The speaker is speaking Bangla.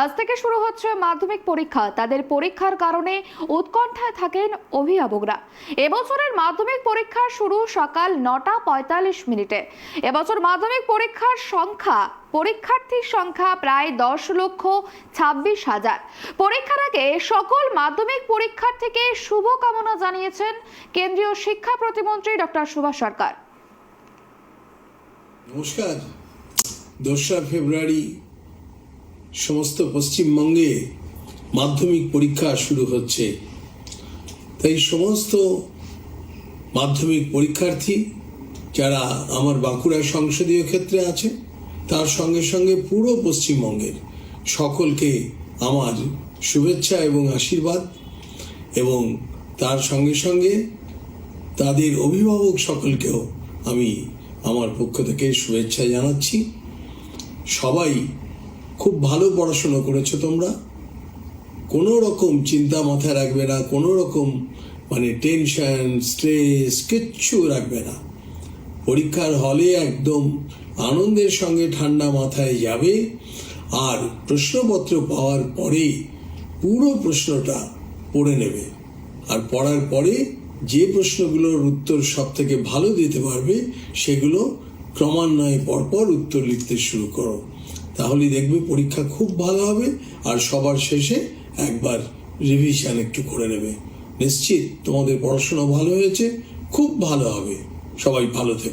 আজ থেকে শুরু হচ্ছে মাধ্যমিক পরীক্ষা। তাদের পরীক্ষার কারণে উৎকণ্ঠায় থাকেন অভিভাবকরা। এবছরের মাধ্যমিক পরীক্ষা শুরু সকাল 9:45 এবছর মাধ্যমিক পরীক্ষার্থীর সংখ্যা প্রায় 10,26,000। পরীক্ষার আগে সকল মাধ্যমিক পরীক্ষার্থীকে শুভকামনা জানিয়েছেন কেন্দ্রীয় শিক্ষা প্রতিমন্ত্রী ডক্টর সুভাষ সরকার। নমস্কার। 2রা ফেব্রুয়ারি সমস্ত পশ্চিমবঙ্গে মাধ্যমিক পরীক্ষা শুরু হচ্ছে। তাই সমস্ত মাধ্যমিক পরীক্ষার্থী যারা আমার বাঁকুড়া সংসদীয় ক্ষেত্রে আছে, তার সঙ্গে সঙ্গে পুরো পশ্চিমবঙ্গের সকলকে আমার শুভেচ্ছা এবং আশীর্বাদ, এবং তার সঙ্গে সঙ্গে তাদের অভিভাবক সকলকেও আমি আমার পক্ষ থেকে শুভেচ্ছা জানাচ্ছি। সবাই খুব ভালো পড়াশোনা করেছো তোমরা, কোনো রকম চিন্তা মাথায় রাখবে না, কোনো রকম টেনশন স্ট্রেস কিচ্ছু রাখবে না। পরীক্ষার হলে একদম আনন্দের সঙ্গে ঠান্ডা মাথায় যাবে, আর প্রশ্নপত্র পাওয়ার পরে পুরো প্রশ্নটা পড়ে নেবে, আর পড়ার পরে যে প্রশ্নগুলোর উত্তর সব থেকে ভালো দিতে পারবে সেগুলো ক্রমান্বয়ে পরপর উত্তর লিখতে শুরু করো। তাহলে দেখবে পরীক্ষা খুব ভালো হবে, আর সবার শেষে একবার রিভিশন একটু করে নেবে। নিশ্চিত তোমাদের পড়াশোনা ভালো হয়েছে, খুব ভালো হবে। সবাই ভালো থেকো।